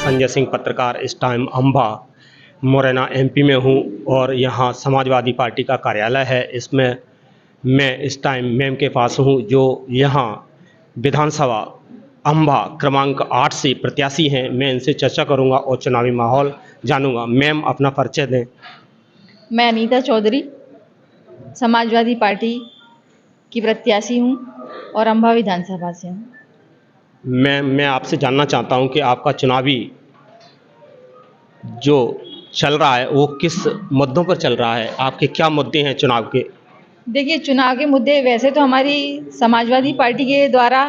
संजय सिंह पत्रकार। इस time Amba Morena MP में हूँ और यहाँ समाजवादी पार्टी का कार्यालय है। इसमें मैं इस टाइम मैम के पास हूँ जो यहाँ विधानसभा अम्बा क्रमांक 8 से प्रत्याशी हैं। मैं इनसे चर्चा करूँगा और चुनावी माहौल जानूँगा। मैम अपना परिचय दें। मैं अनीता चौधरी समाजवादी पार्टी की प्रत्याशी हूँ और अम्बा विधानसभा से हूँ। मैं आपसे जानना चाहता हूँ कि आपका चुनावी जो चल रहा है वो किस मुद्दों पर चल रहा है, आपके क्या मुद्दे हैं चुनाव के? देखिए, चुनाव के मुद्दे वैसे तो हमारी समाजवादी पार्टी के द्वारा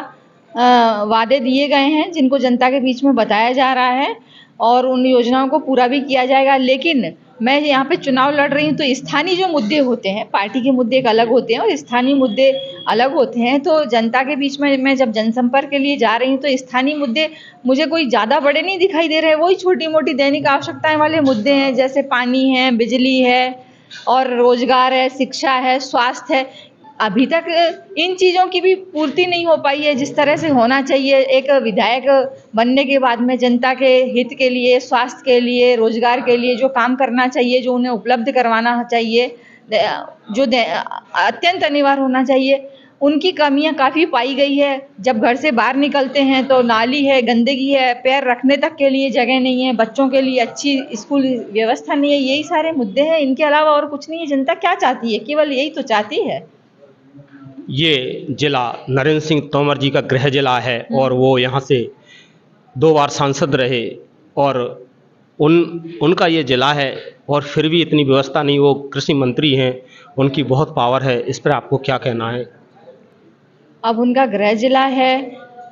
वादे दिए गए हैं जिनको जनता के बीच में बताया जा रहा है और उन योजनाओं को पूरा भी किया जाएगा। लेकिन मैं यहाँ पे चुनाव लड़ रही हूँ तो स्थानीय जो मुद्दे होते हैं, पार्टी के मुद्दे एक अलग होते हैं और स्थानीय मुद्दे अलग होते हैं। तो जनता के बीच में मैं जब जनसंपर्क के लिए जा रही हूँ तो स्थानीय मुद्दे मुझे कोई ज़्यादा बड़े नहीं दिखाई दे रहे हैं। वही छोटी मोटी दैनिक आवश्यकताएं वाले मुद्दे हैं, जैसे पानी है, बिजली है और रोजगार है, शिक्षा है, स्वास्थ्य है। अभी तक इन चीज़ों की भी पूर्ति नहीं हो पाई है जिस तरह से होना चाहिए। एक विधायक बनने के बाद में जनता के हित के लिए, स्वास्थ्य के लिए, रोजगार के लिए जो काम करना चाहिए, जो उन्हें उपलब्ध करवाना चाहिए, जो अत्यंत अनिवार्य होना चाहिए, उनकी कमियां काफ़ी पाई गई है। जब घर से बाहर निकलते हैं तो नाली है, गंदगी है, पैर रखने तक के लिए जगह नहीं है, बच्चों के लिए अच्छी स्कूल व्यवस्था नहीं है। यही सारे मुद्दे हैं, इनके अलावा और कुछ नहीं है। जनता क्या चाहती है? केवल यही तो चाहती है। ये जिला नरेंद्र सिंह तोमर जी का गृह जिला है और वो यहाँ से 2 बार सांसद रहे और उनका ये जिला है और फिर भी इतनी व्यवस्था नहीं। वो कृषि मंत्री हैं, उनकी बहुत पावर है। इस पर आपको क्या कहना है? अब उनका गृह जिला है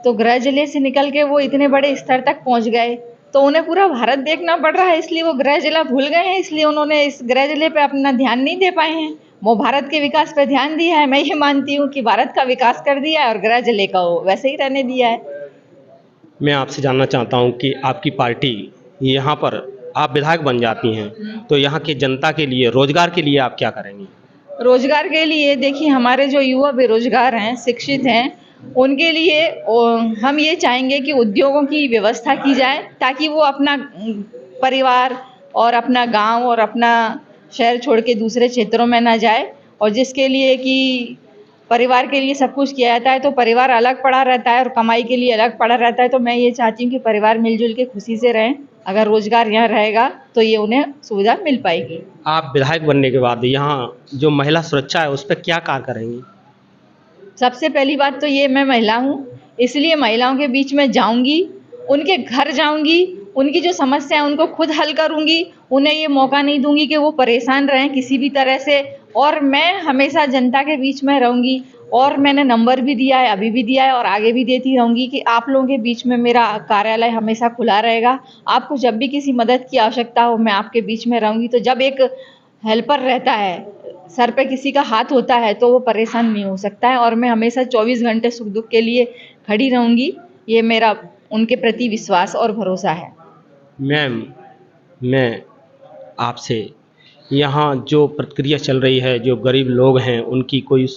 तो गृह जिले से निकल के वो इतने बड़े स्तर तक पहुंच गए तो उन्हें पूरा भारत देखना पड़ रहा है, इसलिए वो गृह जिला भूल गए हैं। इसलिए उन्होंने इस गृह जिले पे अपना ध्यान नहीं दे पाए हैं। वो भारत के विकास पे ध्यान दिया है। मैं ये मानती हूँ कि भारत का विकास कर दिया है और गृह जिले का वो वैसे ही रहने दिया है। मैं आपसे जानना चाहता हूँ कि आपकी पार्टी यहाँ पर आप विधायक बन जाती हैं तो यहाँ की जनता के लिए, रोजगार के लिए आप क्या करेंगी? रोजगार के लिए देखिए, हमारे जो युवा बेरोजगार हैं, शिक्षित हैं, उनके लिए हम ये चाहेंगे कि उद्योगों की व्यवस्था की जाए ताकि वो अपना परिवार और अपना गांव और अपना शहर छोड़ के दूसरे क्षेत्रों में ना जाए। और जिसके लिए कि परिवार के लिए सब कुछ किया जाता है तो परिवार अलग पड़ा रहता है और कमाई के लिए अलग पड़ा रहता है। तो मैं ये चाहती हूँ कि परिवार मिलजुल के खुशी से रहें। अगर रोजगार यहाँ रहेगा तो ये उन्हें सुविधा मिल पाएगी। आप विधायक बनने के बाद यहाँ जो महिला सुरक्षा है उस पर क्या कार्य करेंगी? सबसे पहली बात तो ये, मैं महिला हूँ इसलिए महिलाओं के बीच में जाऊंगी, उनके घर जाऊंगी, उनकी जो समस्या है उनको खुद हल करूंगी। उन्हें ये मौका नहीं दूंगी कि वो परेशान रहें किसी भी तरह से। और मैं हमेशा जनता के बीच में रहूंगी और मैंने नंबर भी दिया है, अभी भी दिया है और आगे भी देती रहूंगी कि आप लोगों के बीच में मेरा कार्यालय हमेशा खुला रहेगा। आपको जब भी किसी मदद की आवश्यकता हो मैं आपके बीच में रहूंगी। तो जब एक हेल्पर रहता है, सर पे किसी का हाथ होता है तो वो परेशान नहीं हो सकता है। और मैं हमेशा 24 घंटे सुख दुख के लिए खड़ी रहूंगी। ये मेरा उनके प्रति विश्वास और भरोसा है। मैम, मैं आपसे यहाँ जो प्रक्रिया चल रही है, जो गरीब लोग हैं उनकी कोई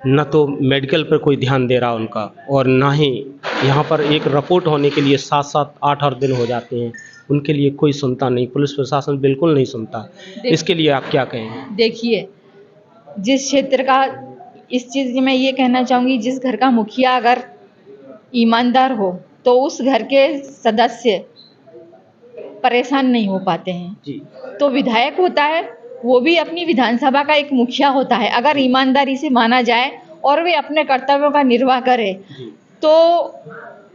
न तो मेडिकल पर कोई ध्यान दे रहा उनका और ना ही यहाँ पर एक रिपोर्ट होने के लिए 7-7, 8-8 दिन हो जाते हैं, उनके लिए कोई सुनता नहीं। पुलिस प्रशासन बिल्कुल नहीं सुनता। इसके लिए आप क्या कहेंगे? देखिए, जिस क्षेत्र का, इस चीज़ में ये कहना चाहूँगी, जिस घर का मुखिया अगर ईमानदार हो तो उस घर के सदस्य परेशान नहीं हो पाते हैं जी। तो विधायक होता है वो भी अपनी विधानसभा का एक मुखिया होता है। अगर ईमानदारी से माना जाए और वे अपने कर्तव्यों का निर्वाह करे तो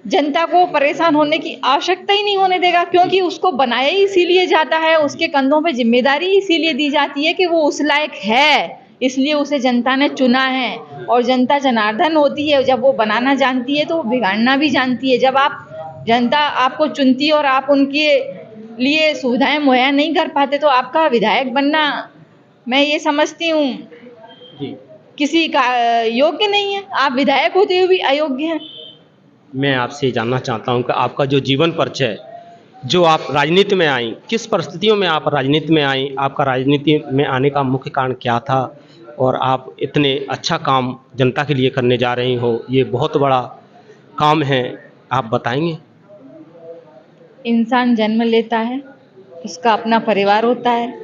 जनता को परेशान होने की आवश्यकता ही नहीं होने देगा, क्योंकि उसको बनाया ही इसीलिए जाता है, उसके कंधों पे जिम्मेदारी इसीलिए दी जाती है कि वो उस लायक है, इसलिए उसे जनता ने चुना है। और जनता जनार्दन होती है, जब वो बनाना जानती है तो वो बिगाड़ना भी जानती है। जब आप जनता आपको चुनती है और आप उनके लिए सुविधाएं मुहैया नहीं कर पाते तो आपका विधायक बनना, मैं ये समझती हूँ, किसी का योग्य नहीं है। आप विधायक होते हुए भी अयोग्य हैं। मैं आपसे जानना चाहता हूँ कि आपका जो जीवन परिचय, जो आप राजनीति में आई, किस परिस्थितियों में आप राजनीति में आई, आपका राजनीति में आने का मुख्य कारण क्या था और आप इतने अच्छा काम जनता के लिए करने जा रही हो, ये बहुत बड़ा काम है, आप बताएंगे? इंसान जन्म लेता है, उसका अपना परिवार होता है,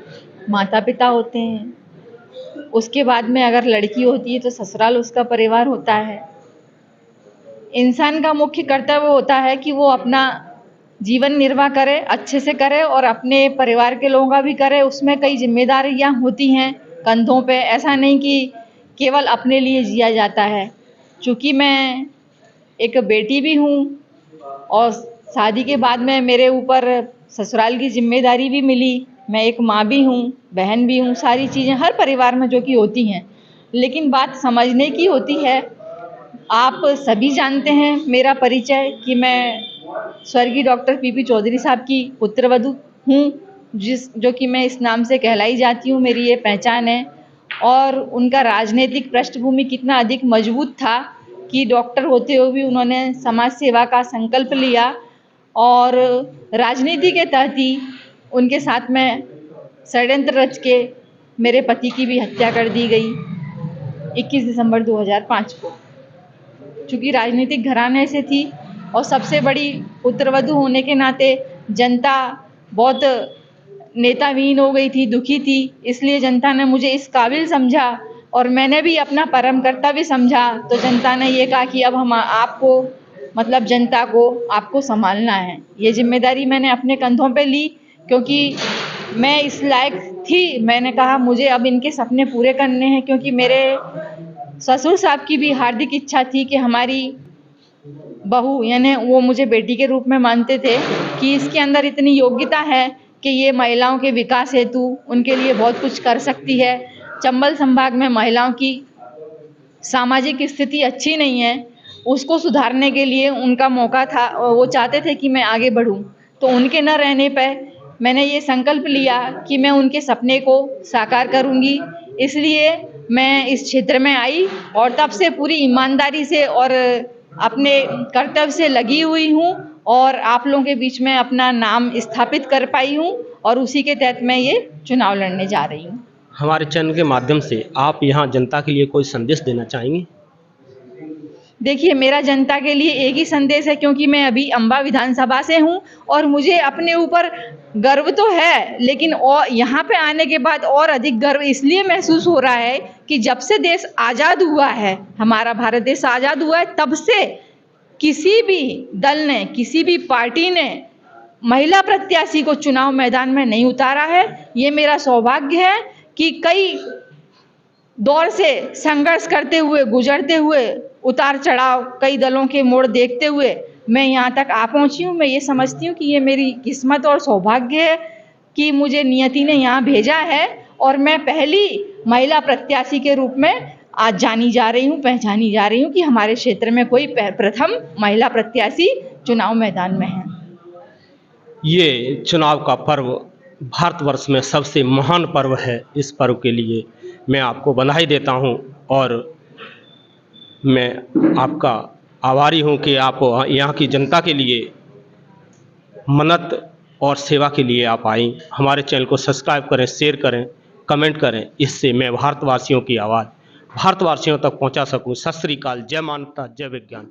माता पिता होते हैं, उसके बाद में अगर लड़की होती है तो ससुराल उसका परिवार होता है। इंसान का मुख्य कर्तव्य होता है कि वो अपना जीवन निर्वाह करे, अच्छे से करे और अपने परिवार के लोगों का भी करे। उसमें कई जिम्मेदारियां होती हैं कंधों पे, ऐसा नहीं कि केवल अपने लिए जिया जाता है। चूँकि मैं एक बेटी भी हूँ और शादी के बाद में मेरे ऊपर ससुराल की जिम्मेदारी भी मिली। मैं एक माँ भी हूँ, बहन भी हूँ, सारी चीज़ें हर परिवार में जो कि होती हैं। लेकिन बात समझने की होती है। आप सभी जानते हैं मेरा परिचय कि मैं स्वर्गीय डॉक्टर पीपी चौधरी साहब की पुत्रवधू हूँ, जो कि मैं इस नाम से कहलाई जाती हूँ, मेरी ये पहचान है। और उनका राजनीतिक पृष्ठभूमि कितना अधिक मजबूत था कि डॉक्टर होते हुए भी उन्होंने समाज सेवा का संकल्प लिया और राजनीति के तहत ही उनके साथ में षड्यंत्र रच के मेरे पति की भी हत्या कर दी गई 21 दिसंबर 2005 को। चूँकि राजनीतिक घराने से थी और सबसे बड़ी पुत्रवधू होने के नाते जनता बहुत नेताविहीन हो गई थी, दुखी थी, इसलिए जनता ने मुझे इस काबिल समझा और मैंने भी अपना परम कर्तव्य समझा। तो जनता ने ये कहा कि अब हम आपको मतलब जनता को आपको संभालना है। ये जिम्मेदारी मैंने अपने कंधों पे ली क्योंकि मैं इस लायक थी। मैंने कहा मुझे अब इनके सपने पूरे करने हैं, क्योंकि मेरे ससुर साहब की भी हार्दिक इच्छा थी कि हमारी बहू, यानी वो मुझे बेटी के रूप में मानते थे कि इसके अंदर इतनी योग्यता है कि ये महिलाओं के विकास हेतु उनके लिए बहुत कुछ कर सकती है। चंबल संभाग में महिलाओं की सामाजिक स्थिति अच्छी नहीं है, उसको सुधारने के लिए उनका मौका था और वो चाहते थे कि मैं आगे बढ़ूं। तो उनके न रहने पर मैंने ये संकल्प लिया कि मैं उनके सपने को साकार करूंगी। इसलिए मैं इस क्षेत्र में आई और तब से पूरी ईमानदारी से और अपने कर्तव्य से लगी हुई हूँ और आप लोगों के बीच में अपना नाम स्थापित कर पाई हूँ और उसी के तहत मैं ये चुनाव लड़ने जा रही हूँ। हमारे चैनल के माध्यम से आप यहाँ जनता के लिए कोई संदेश देना चाहेंगे? देखिए, मेरा जनता के लिए एक ही संदेश है, क्योंकि मैं अभी अम्बा विधानसभा से हूँ और मुझे अपने ऊपर गर्व तो है, लेकिन और यहाँ पे आने के बाद और अधिक गर्व इसलिए महसूस हो रहा है कि जब से देश आज़ाद हुआ है, हमारा भारत देश आज़ाद हुआ है, तब से किसी भी दल ने, किसी भी पार्टी ने महिला प्रत्याशी को चुनाव मैदान में नहीं उतारा है। ये मेरा सौभाग्य है कि कई दौर से संघर्ष करते हुए, गुजरते हुए, उतार चढ़ाव, कई दलों के मोड़ देखते हुए मैं यहाँ तक आ पहुँची हूँ। मैं ये समझती हूँ कि ये मेरी किस्मत और सौभाग्य है कि मुझे नियति ने यहाँ भेजा है और मैं पहली महिला प्रत्याशी के रूप में आज जानी जा रही हूँ, पहचानी जा रही हूँ कि हमारे क्षेत्र में कोई प्रथम महिला प्रत्याशी चुनाव मैदान में है। ये चुनाव का पर्व भारतवर्ष में सबसे महान पर्व है। इस पर्व के लिए मैं आपको बधाई देता हूं और मैं आपका आभारी हूं कि आप यहाँ की जनता के लिए मन्नत और सेवा के लिए आप आई। हमारे चैनल को सब्सक्राइब करें, शेयर करें, कमेंट करें, इससे मैं भारतवासियों की आवाज़ भारतवासियों तक पहुंचा सकूं। सत श्री अकाल, जय मानवता, जय विज्ञान।